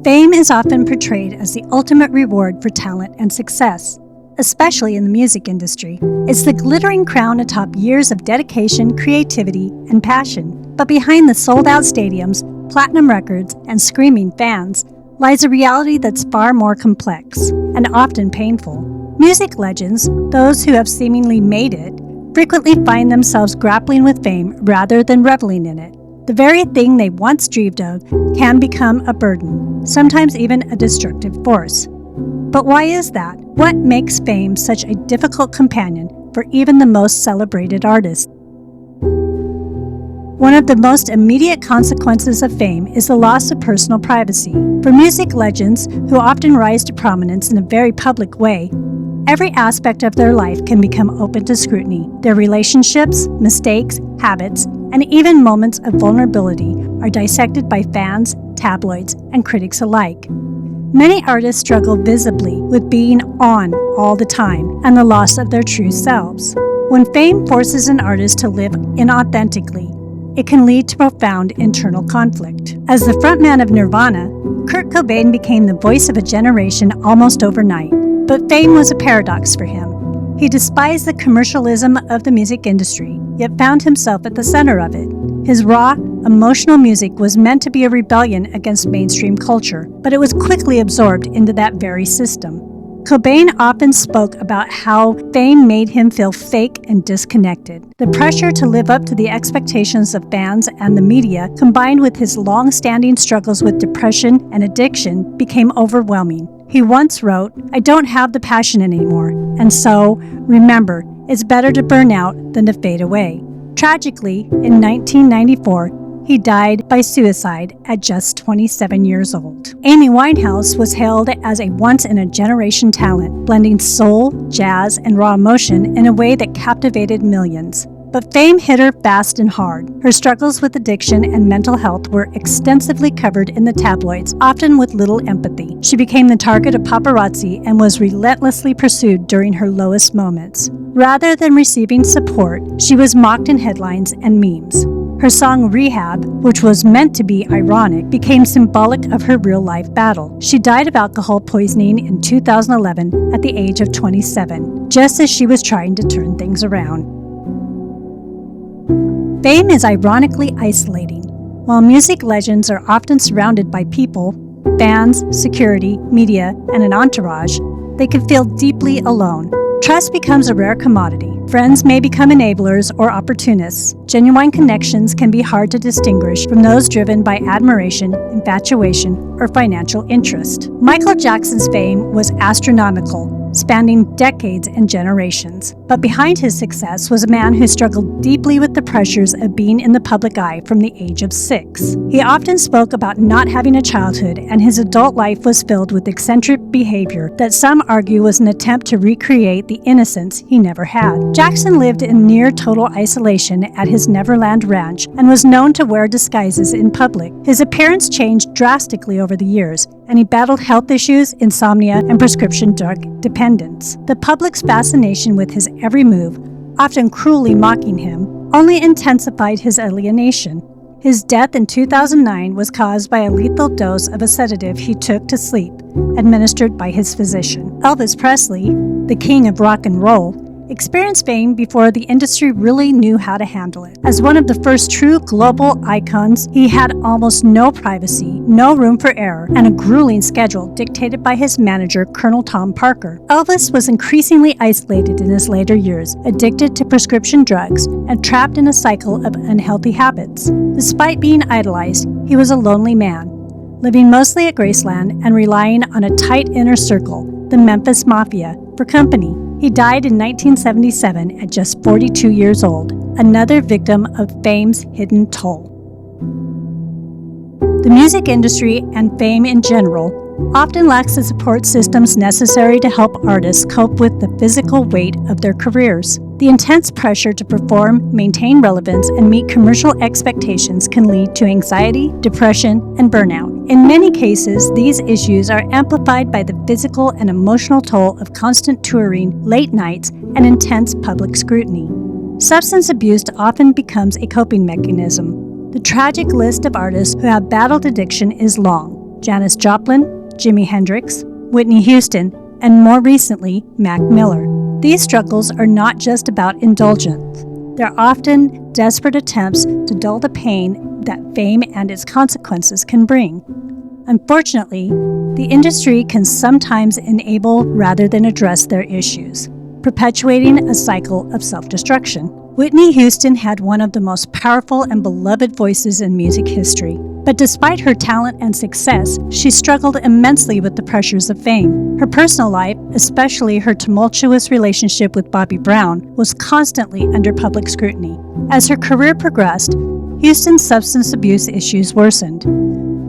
Fame is often portrayed as the ultimate reward for talent and success, especially in the music industry. It's the glittering crown atop years of dedication, creativity, and passion. But behind the sold-out stadiums, platinum records, and screaming fans lies a reality that's far more complex and often painful. Music legends, those who have seemingly made it, frequently find themselves grappling with fame rather than reveling in it. The very thing they once dreamed of can become a burden, sometimes even a destructive force. But why is that? What makes fame such a difficult companion for even the most celebrated artists? One of the most immediate consequences of fame is the loss of personal privacy. For music legends, who often rise to prominence in a very public way, every aspect of their life can become open to scrutiny. Their relationships, mistakes, habits, and even moments of vulnerability are dissected by fans, tabloids, and critics alike. Many artists struggle visibly with being on all the time and the loss of their true selves. When fame forces an artist to live inauthentically, it can lead to profound internal conflict. As the frontman of Nirvana, Kurt Cobain became the voice of a generation almost overnight. But fame was a paradox for him. He despised the commercialism of the music industry, yet found himself at the center of it. His raw, emotional music was meant to be a rebellion against mainstream culture, but it was quickly absorbed into that very system. Cobain often spoke about how fame made him feel fake and disconnected. The pressure to live up to the expectations of fans and the media, combined with his long-standing struggles with depression and addiction, became overwhelming. He once wrote, "I don't have the passion anymore, and so, remember, it's better to burn out than to fade away." Tragically, in 1994, he died by suicide at just 27 years old. Amy Winehouse was hailed as a once-in-a-generation talent, blending soul, jazz, and raw emotion in a way that captivated millions. But fame hit her fast and hard. Her struggles with addiction and mental health were extensively covered in the tabloids, often with little empathy. She became the target of paparazzi and was relentlessly pursued during her lowest moments. Rather than receiving support, she was mocked in headlines and memes. Her song Rehab, which was meant to be ironic, became symbolic of her real-life battle. She died of alcohol poisoning in 2011 at the age of 27, just as she was trying to turn things around. Fame is ironically isolating. While music legends are often surrounded by people, fans, security, media, and an entourage, they can feel deeply alone. Trust becomes a rare commodity. Friends may become enablers or opportunists. Genuine connections can be hard to distinguish from those driven by admiration, infatuation, or financial interest. Michael Jackson's fame was astronomical, spanning decades and generations. But behind his success was a man who struggled deeply with the pressures of being in the public eye from the age of 6. He often spoke about not having a childhood, and his adult life was filled with eccentric behavior that some argue was an attempt to recreate the innocence he never had. Jackson lived in near total isolation at his Neverland Ranch and was known to wear disguises in public. His appearance changed drastically over the years, and he battled health issues, insomnia, and prescription drug dependence. The public's fascination with his every move, often cruelly mocking him, only intensified his alienation. His death in 2009 was caused by a lethal dose of a sedative he took to sleep, administered by his physician. Elvis Presley, the king of rock and roll, experienced fame before the industry really knew how to handle it. As one of the first true global icons, he had almost no privacy, no room for error, and a grueling schedule dictated by his manager, Colonel Tom Parker. Elvis was increasingly isolated in his later years, addicted to prescription drugs, and trapped in a cycle of unhealthy habits. Despite being idolized, he was a lonely man, living mostly at Graceland and relying on a tight inner circle, the Memphis Mafia, for company. He died in 1977 at just 42 years old, another victim of fame's hidden toll. The music industry and fame in general often lacks the support systems necessary to help artists cope with the physical weight of their careers. The intense pressure to perform, maintain relevance, and meet commercial expectations can lead to anxiety, depression, and burnout. In many cases, these issues are amplified by the physical and emotional toll of constant touring, late nights, and intense public scrutiny. Substance abuse often becomes a coping mechanism. The tragic list of artists who have battled addiction is long. Janis Joplin, Jimi Hendrix, Whitney Houston, and more recently, Mac Miller. These struggles are not just about indulgence. They're often desperate attempts to dull the pain that fame and its consequences can bring. Unfortunately, the industry can sometimes enable rather than address their issues, perpetuating a cycle of self-destruction. Whitney Houston had one of the most powerful and beloved voices in music history. But despite her talent and success, she struggled immensely with the pressures of fame. Her personal life, especially her tumultuous relationship with Bobby Brown, was constantly under public scrutiny. As her career progressed, Houston's substance abuse issues worsened.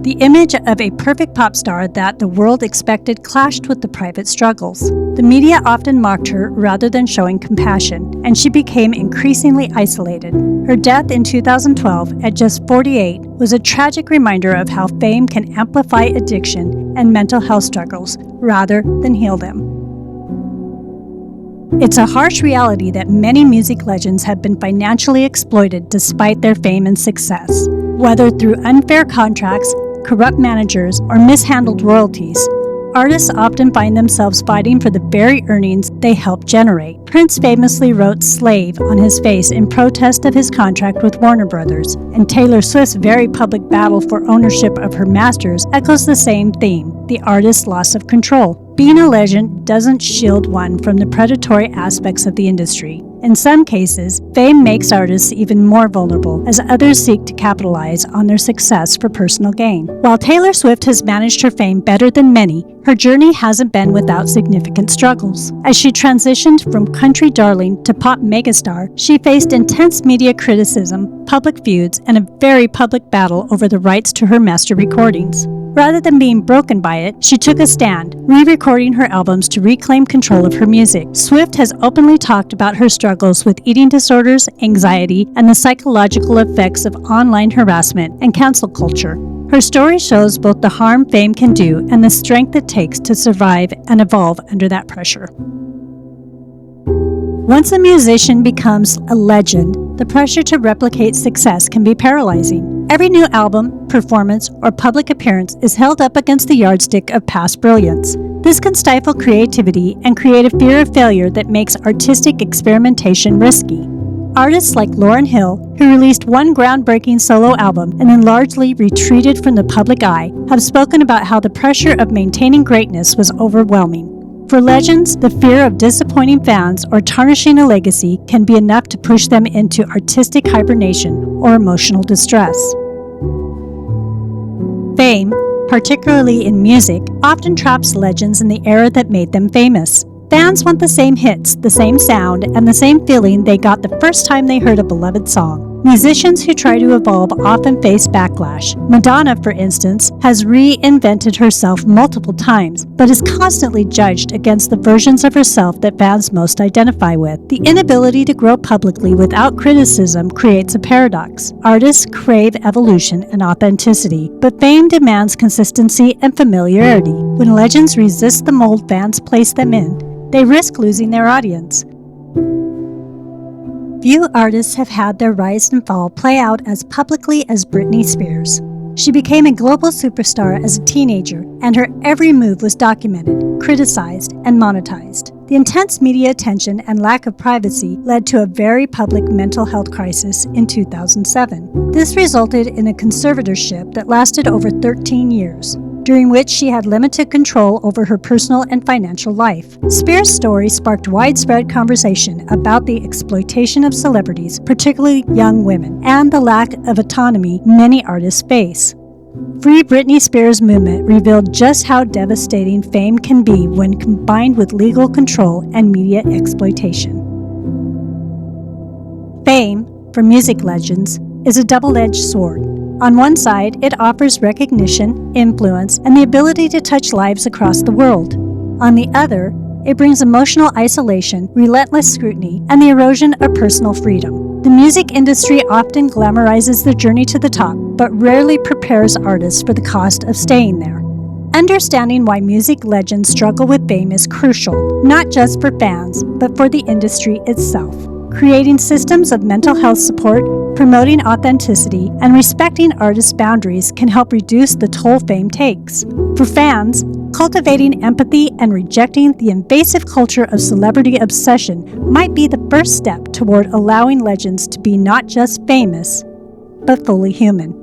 The image of a perfect pop star that the world expected clashed with the private struggles. The media often mocked her rather than showing compassion, and she became increasingly isolated. Her death in 2012, at just 48, was a tragic reminder of how fame can amplify addiction and mental health struggles rather than heal them. It's a harsh reality that many music legends have been financially exploited despite their fame and success. Whether through unfair contracts, corrupt managers, or mishandled royalties, artists often find themselves fighting for the very earnings they helped generate. Prince famously wrote "slave" on his face in protest of his contract with Warner Brothers, and Taylor Swift's very public battle for ownership of her masters echoes the same theme: the artist's loss of control. Being a legend doesn't shield one from the predatory aspects of the industry. In some cases, fame makes artists even more vulnerable as others seek to capitalize on their success for personal gain. While Taylor Swift has managed her fame better than many, her journey hasn't been without significant struggles. As she transitioned from country darling to pop megastar, she faced intense media criticism, public feuds, and a very public battle over the rights to her master recordings. Rather than being broken by it, she took a stand, re-recording her albums to reclaim control of her music. Swift has openly talked about her struggles with eating disorders, anxiety, and the psychological effects of online harassment and cancel culture. Her story shows both the harm fame can do and the strength it takes to survive and evolve under that pressure. Once a musician becomes a legend, the pressure to replicate success can be paralyzing. Every new album, performance, or public appearance is held up against the yardstick of past brilliance. This can stifle creativity and create a fear of failure that makes artistic experimentation risky. Artists like Lauryn Hill, who released one groundbreaking solo album and then largely retreated from the public eye, have spoken about how the pressure of maintaining greatness was overwhelming. For legends, the fear of disappointing fans or tarnishing a legacy can be enough to push them into artistic hibernation or emotional distress. Fame, particularly in music, often traps legends in the era that made them famous. Fans want the same hits, the same sound, and the same feeling they got the first time they heard a beloved song. Musicians who try to evolve often face backlash. Madonna, for instance, has reinvented herself multiple times, but is constantly judged against the versions of herself that fans most identify with. The inability to grow publicly without criticism creates a paradox. Artists crave evolution and authenticity, but fame demands consistency and familiarity. When legends resist the mold fans place them in, they risk losing their audience. Few artists have had their rise and fall play out as publicly as Britney Spears. She became a global superstar as a teenager, and her every move was documented, criticized, and monetized. The intense media attention and lack of privacy led to a very public mental health crisis in 2007. This resulted in a conservatorship that lasted over 13 years, during which she had limited control over her personal and financial life. Spears' story sparked widespread conversation about the exploitation of celebrities, particularly young women, and the lack of autonomy many artists face. Free Britney Spears movement revealed just how devastating fame can be when combined with legal control and media exploitation. Fame, for music legends, is a double-edged sword. On one side, it offers recognition, influence, and the ability to touch lives across the world. On the other, it brings emotional isolation, relentless scrutiny, and the erosion of personal freedom. The music industry often glamorizes the journey to the top, but rarely prepares artists for the cost of staying there. Understanding why music legends struggle with fame is crucial, not just for fans, but for the industry itself. Creating systems of mental health support, promoting authenticity, and respecting artists' boundaries can help reduce the toll fame takes. For fans, cultivating empathy and rejecting the invasive culture of celebrity obsession might be the first step toward allowing legends to be not just famous, but fully human.